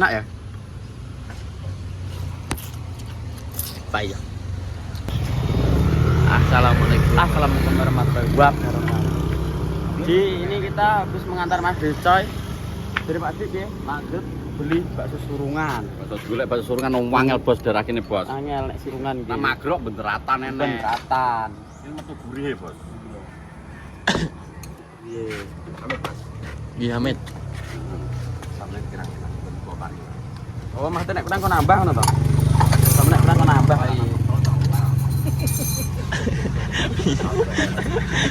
Enak ya? Baik ya. Assalamualaikum warahmatullahi wabarakatuh. Jadi ini kita habis mengantar Mas Decoy dari Pak Dik ya, maghrib beli bakso surungan. Bakso surungan wangel bos darah kene bos. Angel nek surungan iki. Nah magrok benderatan enek. Benderatan. Ini metu gurih bos. Piye? Amit Mas. Iya, Amit. Sampeyan kira-kira bentuk kali. Oh, Mas nek kurang kok nambah ngono to? Sampe nek kurang kok nambah iki.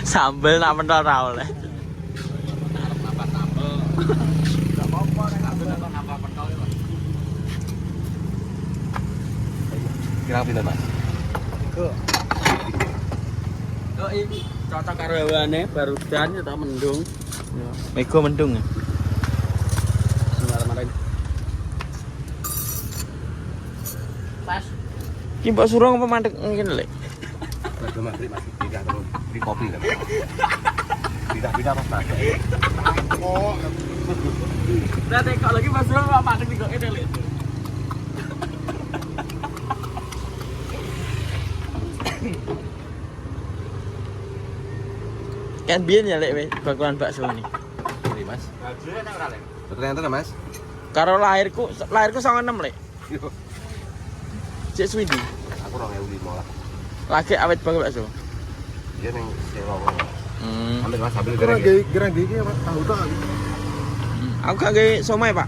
Sambel nak mentor ra oleh. Nambah sambel. Enggak apa-apa nek nambah pentol ya. Kira pinten Mas? Kok iki cocok karo hawane barudan ya ta mendung. Ya. Mego mendung ya. Bismillahirrahmanirrahim. Pas. Ki mbok surung apa mandek ngene lek. Bakso Mas Mas pindah terus di kopi kan. Pindah Mas Mas. Oh. Udah tekok lagi Mas Bro apa mandek kok ngene lek. Kan biyen ya lek wis bakulan bakso ini. Ini Mas. Bajune nang ora lek. Betul enten Mas? Karo lahirku 96 lek. Cek Swidi. Aku 2005 lah. Lagi awet banget bakso. Dia ning sewa wong. Ambil Mas sambil Gerang gereng. gerang gigi apa tahu tak? Aku gak gawe somai, Pak.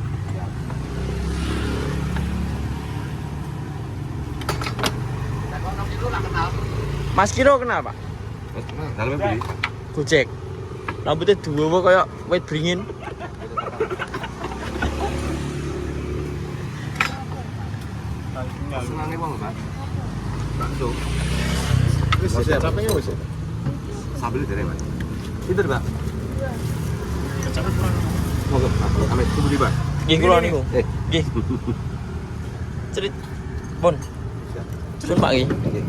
Mas Kiro kenal, Pak? Mas dalamnya beli. Gojek. Rambutnya duwa kayak wit beringin. Senangnya wong Mas. Bakso. Wis capeknya wis. Sambil dereng Mas. Pinter, Pak. Monggo, amit tunggu di Pak. Nggih kula niku. Nggih. Cerit. Pun. Pun Pak nggih. Nggih.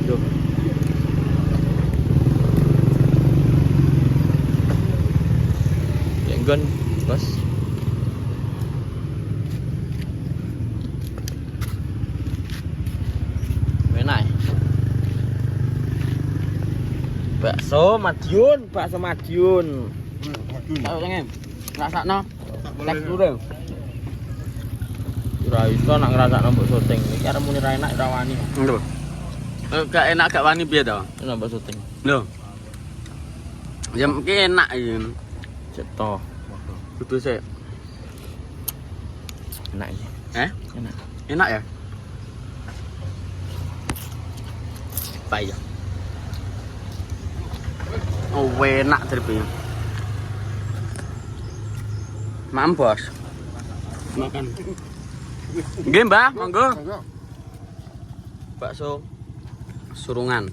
Duh. Lenggon, Bos. Enak. Bakso Madiun, bakso Madiun. Tahu pengen. Rasakno. Teksture. Ora iso nak ngrasakno mbok syuting. Iki arep muni ra enak ra wani. Lho. Gak enak gak wani piye to? Enak mbok syuting. Lho. Ya mungkin enak iki. Ceto. Kudu sik. Enak iki. Enak. Enak ya? Baik ya. Oh, enak terbi. Maam, Bos. Makan. Nggih, Mbah, monggo. Bakso surungan.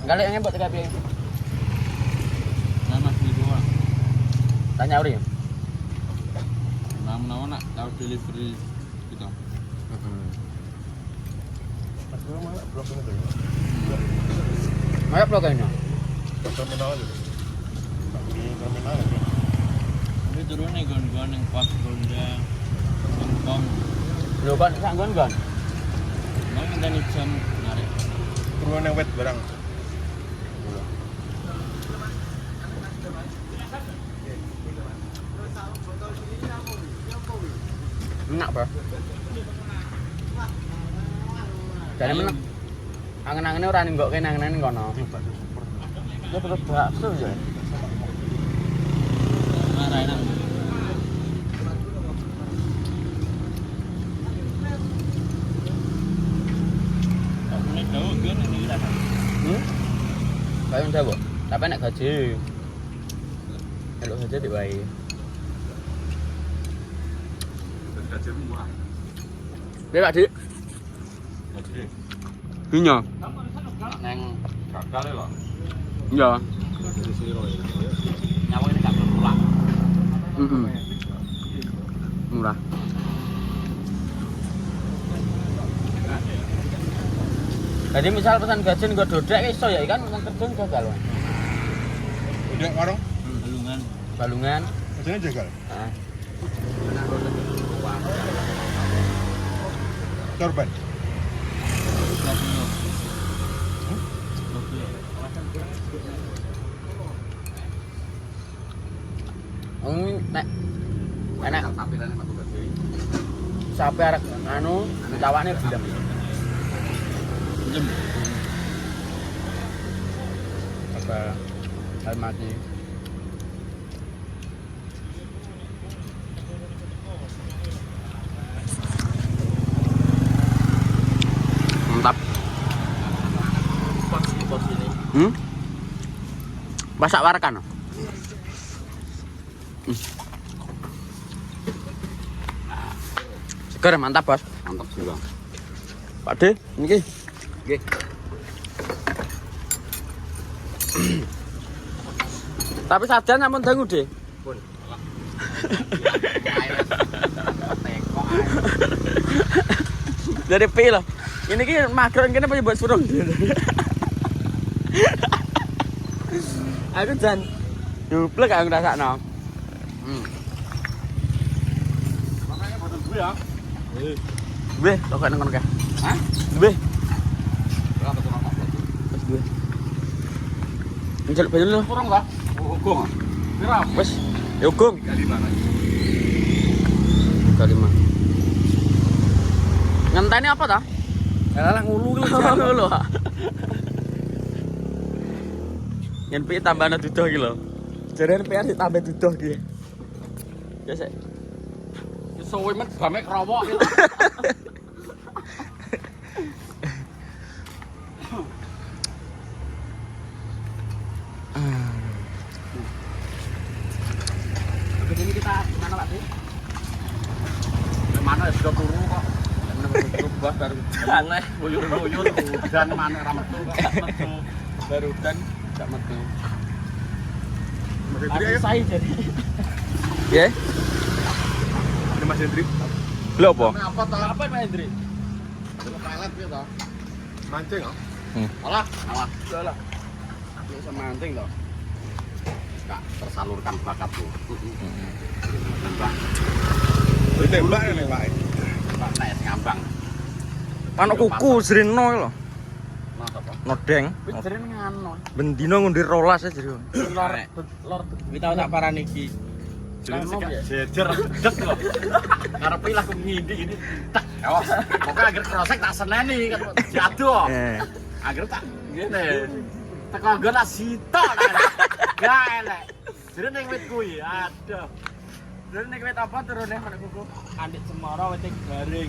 Kali yang buat TKP. Nah, Mas niku. Tanya uri. Nama nak tahu delivery gitu. Mas Bro malah blok itu. Ayo blok ini. Terminal itu. Di terminal itu. Ini turunnya gon-gon yang pas ronda Hongkong. Lho kan sak nggon-nggon. Mau minta nih jam narik. Turunan yang wet barang. Enak, Bro. Jane meneng. Angen-angene ora ninggokke nang-nang kono. Ya terus bakso ya. Marah enak. Ini tahu kan ini rasa. Kayak ndak, Bu. Tapi nek gaji. Elok saja dik wae. Dia Pak Dik. Iya. Neng gagal lho. Iya. Dari siro ya. Nyawang ini gak Murah. Jadi misal pesan gajen gue dodek iso ya kan pesan kerja gagal. Udah warung. Balungan. Maksudnya jagal. Heeh. Korban. Nek enak sampai arek anu tawane bilang. Jem. Apa hal mati. Mantap. Pos ini. Masak warakan. Segar mantap, Bos. Mantap sih, Bang. Pak De, niki. Nggih. Tapi sajan ampun dangu, De. Pun. Dari pi loh. Ini ki makro kene apa buat surung. Aku jan duplek aku ngrasakno. Makanya boten gue ya. Weh, kok nang kono ka? Hah? Weh. Wes duwe. Njel banyu lho. Kurang enggak? Hukum. Pira? Wes, ya Gong. 35. 35. Ngenteni apa ta? Lah ngulu ki Ngulu. Yen pi tambahna duduh iki lho. Jarene PR ditambah duduh iki. Ya sik. Suwe met game krowok iki. Jadi kita mana Pak Sih? Mana sudah turu kok. Berubah baru aneh, buyur-buyur dan mana ra metu kok. Baru dan gak metu. Mas Hendri ayo. Saya jadi. Ya? Ada Mas Hendri. Lho apa? Apa ta? Apa Pak Hendri? Pelet piye ta? Mancing oh. Alah, Lah. Ini sama anting toh. Kak, tersalurkan bakatku. Nembak, Ini tembak ya nembak. Pak nek ngambang. Panok kuku srino lho. Mas apa? Nodeng. Wis jeren ngano. Bendino ngundir rolas aja jero. Lor iki tau tak parani iki. Jeneng jejer dek lho. Ngarepe lah aku ngindi ini. Tak, awas. Pokoke agar krosek tak seneni kan jatuh. Agar tak ngene. Teko nggon tak sitok. Gak enak. Jadi ning wit kuwi, aduh. Lha nek wit apa turune nek kuku? Andit cemara wit garing.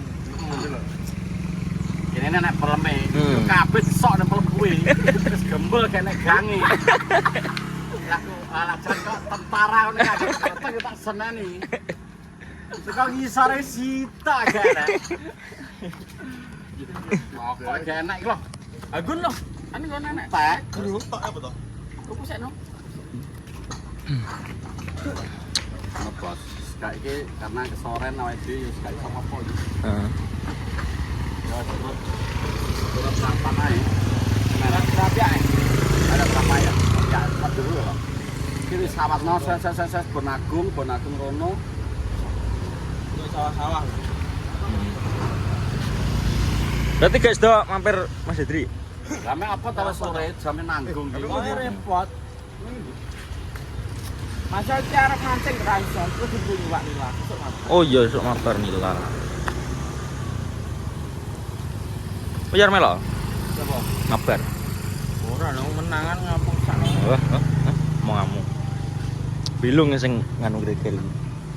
Ini nek peleme, kabeh disok nang pelem kuwi. Terus gembel kene gangi. Aku ala jan kok tentara ngono kabeh tak seneni. Kok ngisore sitok gak enak. Kok gak enak iki lho. Agun lho. Ane ngono enak. Tek. Guru tok apa toh? Kuku sekno. Bos, kayak iki karena kesoren awake dhewe wis gak iso apa iki. Heeh. Ya terus. Terus sampan ae. Merah berapa ya? Ada berapa ya? Ya, 4 dulu loh. Iki wis sawatno ses Bonagung rono. Untuk sawah-sawah. Berarti guys do mampir Mas Hendri. Jame apa ta wis sore, jame nanggung iki. Oh repot. Masa cara mancing ra iso, terus dibunyi Pak Nila. Oh iya sok mabar Nila. Biar melo. Coba. Mabar. Ora nang menangan ngampung sak. Mau ngamuk. Bilung sing nganu greger iki.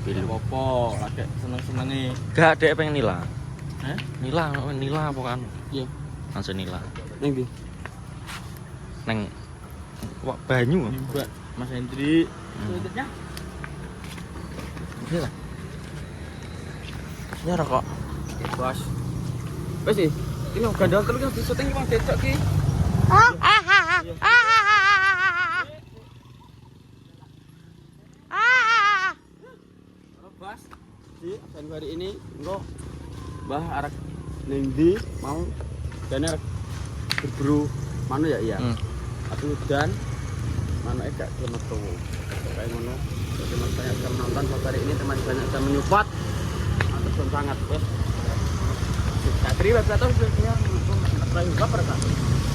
Bilung apa? Lagi seneng-senenge. Gak dek pengen Nila. Hah? Nila apa kan? Iya. Langsung Nila. Ning ndi? Neng wak banyu. Mbak Mas Hendri. Tutupnya? Iya lah. Ya rokok. Bos. Wes iki. Iki gandol terus di syuting Bang Decok ki. Bos. Di Januari ini engko Mbah arek ning ndi mau dene arek berburu manu ya iya. Tapi udan manuke gak metu. Kayak ngono. Terima kasih sudah menonton hari ini, teman banyak sudah menyupport. Atur sangat wes. Terima kasih atas dukungannya. Terima kasih.